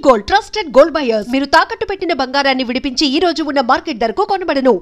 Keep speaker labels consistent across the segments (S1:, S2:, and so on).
S1: Gold, trusted gold buyers. మీరు తాకట్టు పెట్టిన బంగారాన్ని విడిపించి ఈ రోజు ఉన్న మార్కెట్ ధరకు కొనబడను.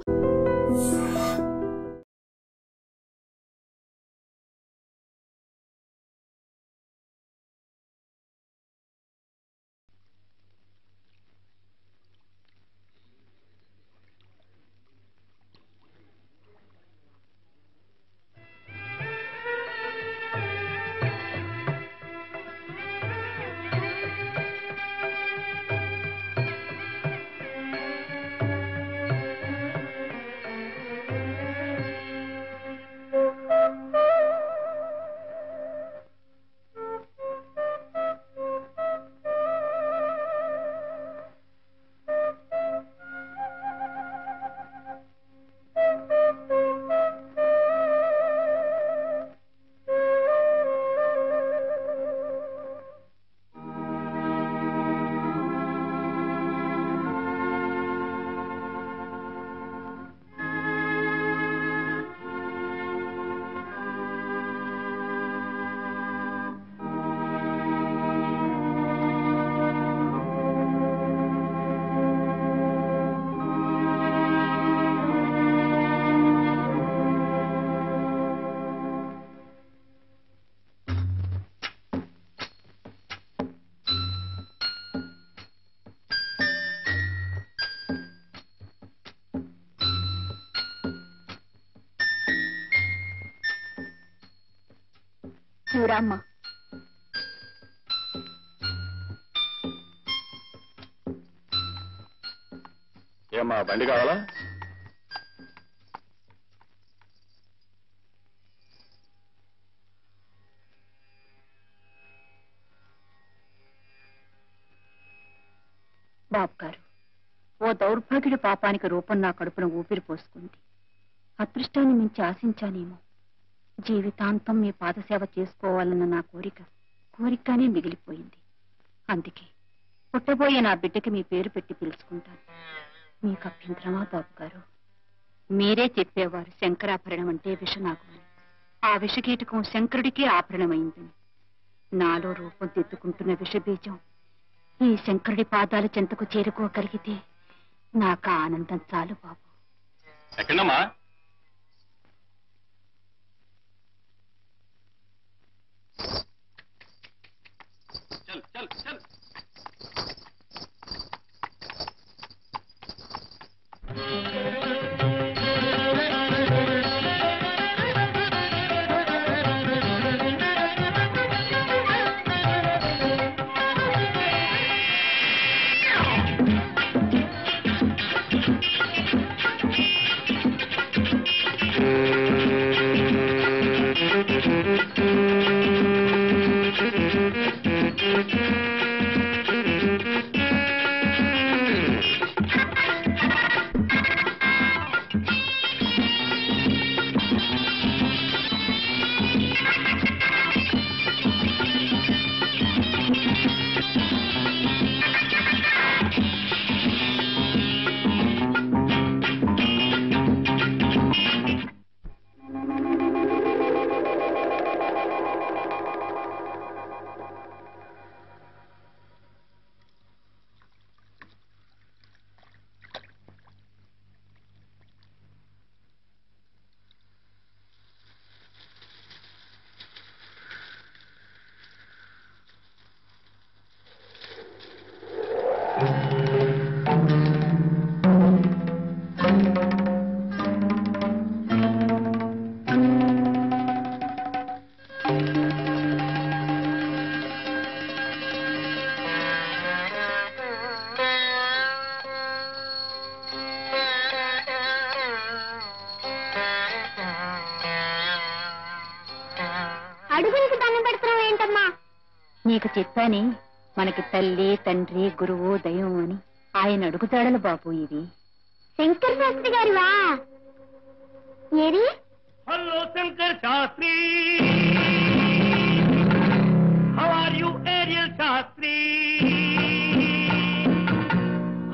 S2: రామ్మా.
S3: ఏమ్మా బండి కావాలా?
S2: బాబు గారు, ఓ దౌర్భాగ్యుడి పాపానికి రూపం నా కడుపున ఊపిరి పోసుకుంది. అదృష్టాన్ని మించి ఆశించానేమో. జీవితాంతం మీ పాదసేవ చేసుకోవాలన్న నా కోరికగానే మిగిలిపోయింది. అందుకే పుట్టబోయే నా బిడ్డకి మీ పేరు పెట్టి పిలుచుకుంటాను. మీకు అభ్యంతరమా బాబు గారు? మీరే చెప్పేవారు శంకరాభరణం అంటే విషనాగు అని. ఆ విషకీటకం శంకరుడికే ఆభరణమైందని. నాలో రూపం దిద్దుకుంటున్న విషబీజం ఈ శంకరుడి పాదాల చెంతకు చేరుకోగలిగితే నాకు ఆనందం చాలు బాబు.
S3: ఎక్కడమ్మా? चल चल चल
S2: నీకు చెప్పాని మనకి తల్లి తండ్రి గురువు దైవం అని. ఆయన అడుగుతాడలు బాబు ఇవి.
S4: శంకర్ శాస్త్రి గారివా? ఏరి
S5: hello Shankar Shastri, how are you aerial Shastri?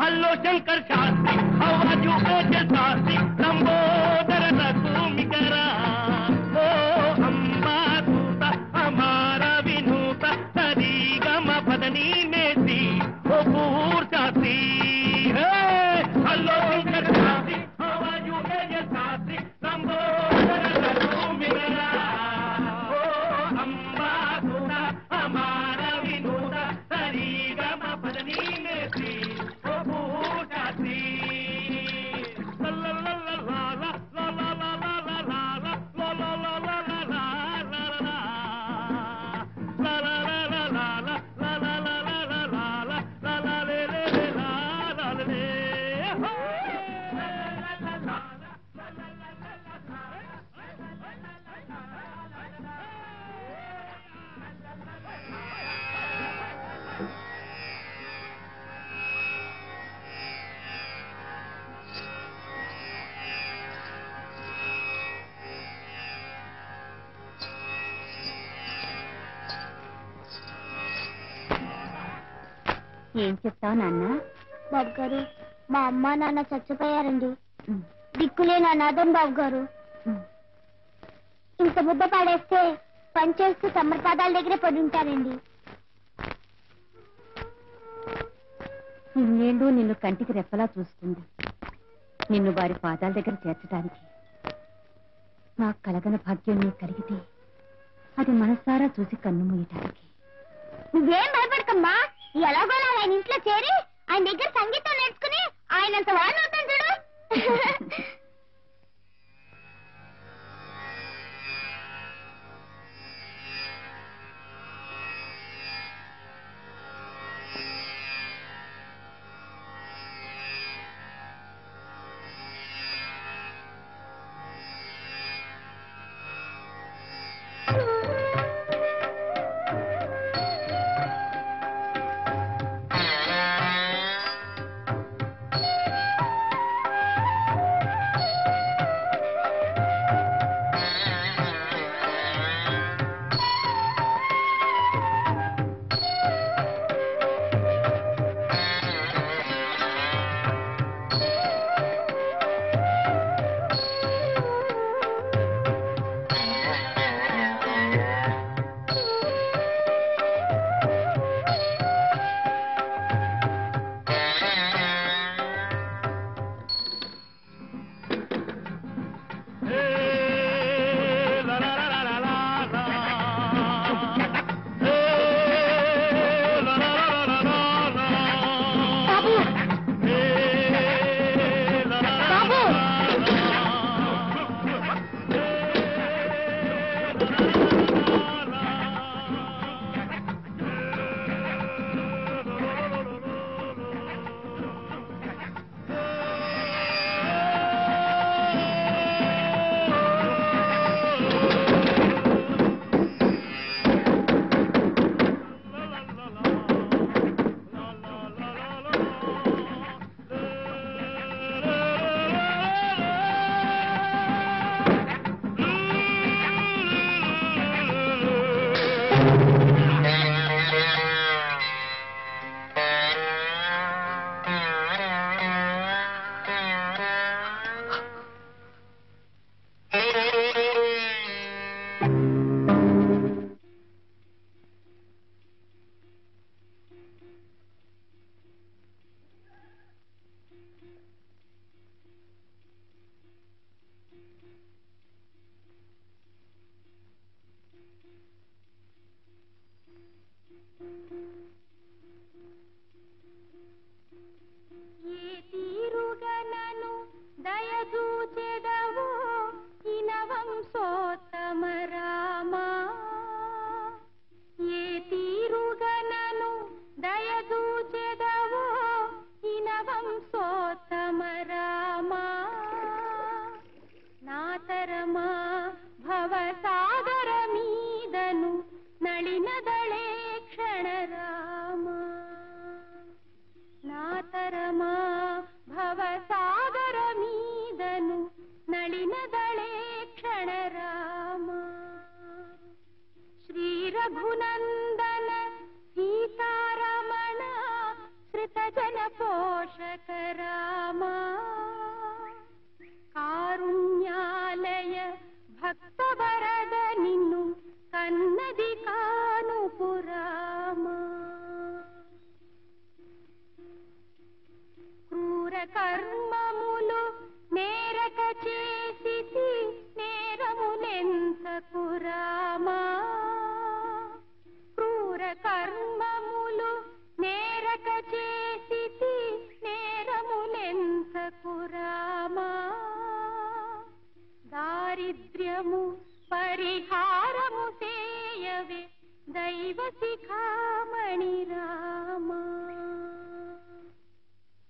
S5: Hello Shankar Shastri, how are you aerial Shastri? Lambodara రఘుమికరా ఓ అంబా సూత హమారా వినూత సరిగమ పదని మేసి ఓ
S2: ఏం చెప్తావు నాన్న?
S4: బాబు గారు, మా అమ్మ నాన్న చచ్చిపోయారండి. దిక్కులేని అనాథం బాబు గారు. ఇంత ముద్ద పాడేస్తే పనిచేస్తూ సమర్పాదాల దగ్గరే పడి ఉంటారండి.
S2: ఇన్నేళ్ళు నిన్ను కంటికి రెప్పలా చూస్తుంది. నిన్ను వారి పాదాల దగ్గర చేర్చడానికి నాకు కలగన భాగ్యం నీకు కలిగితే అది మనసారా చూసి కన్ను మూయటానికి.
S4: నువ్వేం భయపడకమ్మా. ఎలాగోలా ఆయన ఇంట్లో చేరి ఆయన దగ్గర సంగీతం నేర్చుకుని ఆయనంత వాడిని అవుతాను చూడు.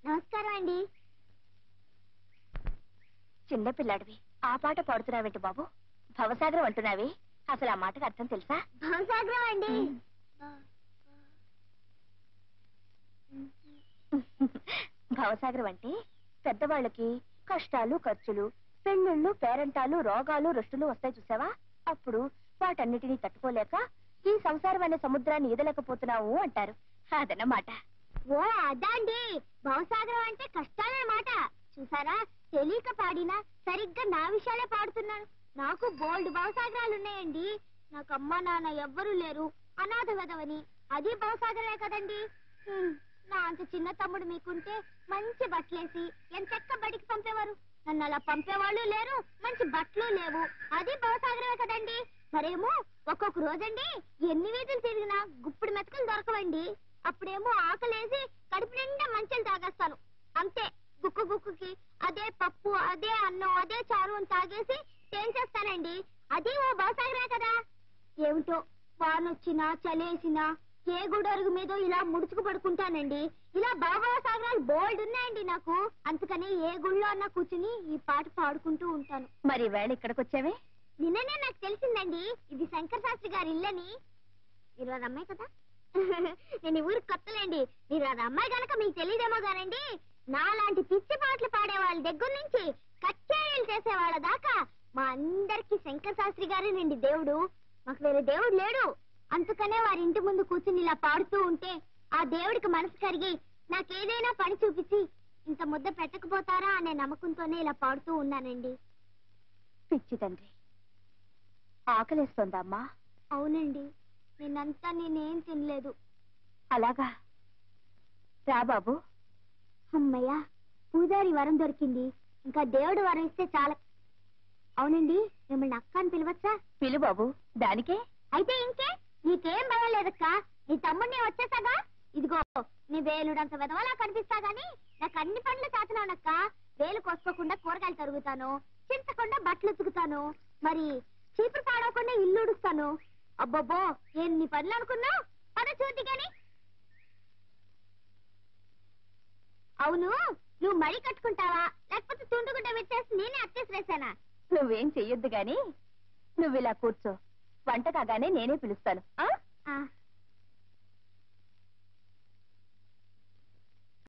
S4: నమస్కారం అండి.
S2: చిన్నపిల్లాడివి ఆ పాట పాడుతున్నావేంటి బాబు? భవసాగరం అంటున్నావి, అసలు ఆ మాటకు అర్థం తెలుసా?
S4: భవసాగరం అండి.
S2: భవసాగరం అంటే పెద్దవాళ్ళకి కష్టాలు, ఖర్చులు, పెళ్ళిళ్ళు, పేరంటాలు, రోగాలు, రుష్టులు వస్తాయి చూసావా? అప్పుడు వాటన్నిటినీ తట్టుకోలేక ఈ సంసారం అనే సముద్రాన్ని ఈదలేకపోతున్నావు అంటారు. అదన్నమాట.
S4: ఓ అదా అండి, భవసాగరం అంటే కష్టాలన్నమాట. చూసారా, తెలియక పాడినా సరిగ్గా నా విషయాలే పాడుతున్నాను. నాకు బోల్డ్ భవసాగరాలు ఉన్నాయండి. నాకు అమ్మ నాన్న ఎవ్వరూ లేరు, అనాథ వెదవని. అది భవసాగరే కదండి. నా అంత చిన్న తమ్ముడు మీకుంటే మంచి బట్టలేసి ఎంతెక్క బడికి పంపేవారు. నన్ను అలా పంపేవాళ్ళు లేరు, మంచి బట్టలు లేవు. అది భవసాగరమే కదండి. మరేమో ఒక్కొక్క రోజండి ఎన్ని వీధులు తిరిగినా గుప్పుడు మెతకలు దొరకవండి. అప్పుడేమో ఆకలేసి కడుపు నిండా మంచెలు తాగేస్తాను. అంతే, గుక్కు గుక్కుకి అదే పప్పు, అదే అన్నం, అదే చారు అని తాగేసి తేల్చేస్తానండి. అది ఓ భవసాగరే కదా. ఏమిటో వానొచ్చినా చలేసినా ఏ గుడరుగు మీద ఇలా ముడుచుకు పడుకుంటానండి. ఇలా భవసాగరాలు బోల్డ్ ఉన్నాయండి నాకు. అందుకని ఏ గుళ్ళో అన్నా కూర్చుని ఈ పాట పాడుకుంటూ ఉంటాను.
S2: మరి వేళ ఇక్కడికి వచ్చావే?
S4: నిన్ననే నాకు తెలిసిందండి ఇది శంకర శాస్త్రి గారి ఇల్లని. మీరు అది అమ్మాయి కదా. నేను ఈ ఊరికి కొత్తలేండి. మీరు అది అమ్మాయి గనక మీకు తెలియదేమో గానండి, నాలాంటి పిచ్చి పాటలు పాడే వాళ్ళ దగ్గర నుంచి కచేరీలు చేసే వాళ్ళ దాకా మా అందరికి శంకర శాస్త్రి గారేనండి దేవుడు. మాకు వేరే దేవుడు లేడు. అందుకనే వారి ఇంటి ముందు కూర్చుని ఇలా పాడుతూ ఉంటే ఆ దేవుడికి మనసు కరిగి నాకేదైనా పని చూపించి ఇంత ముద్ద పెట్టకపోతారా అనే నమ్మకంతోనే ఇలా పాడుతూ ఉన్నానండి.
S2: పిచ్చి తండ్రి, ఆకలేస్తోందా అమ్మా?
S4: అవునండి, నిన్నంతా నేనేం తినలేదు.
S2: అలాగా, రా బాబు.
S4: అమ్మయ్యా, పూజారి వరం దొరికింది. ఇంకా దేవుడు వరం ఇస్తే చాలా. అవునండి, మిమ్మల్ని అక్క అని పిలవచ్చా?
S2: పిలు బాబు. దానికే?
S4: అయితే ఇంకే, నీకేం భయం లేదక్క. నీ తమ్ముడిని వచ్చేసాగా. ఇదిగో నీ వేలుడంత వెదవలా కనిపిస్తా గాని నాకు అన్ని పనులు చేతనానక్క. వేలు కోసుకోకుండా కూరగాయలు తరుగుతాను, చింతకుండా బట్టలు ఉతుకుతాను, మరి చీపురు పాడవకుండా ఇల్లు ఉడుస్తాను. అబ్బబ్బో, ఎన్ని పనులు అనుకున్నావు. పద చూద్ది గాని. అవును, నువ్వు మడి కట్టుకుంటావా లేకపోతే తుండుగుడ్డ పెట్టేసి నేనే అత్తేసి వేసానా?
S2: నువ్వేం చెయ్యొద్దు గాని నువ్వు ఇలా కూర్చో. వంట కాగానే నేనే పిలుస్తాను.
S4: ఆ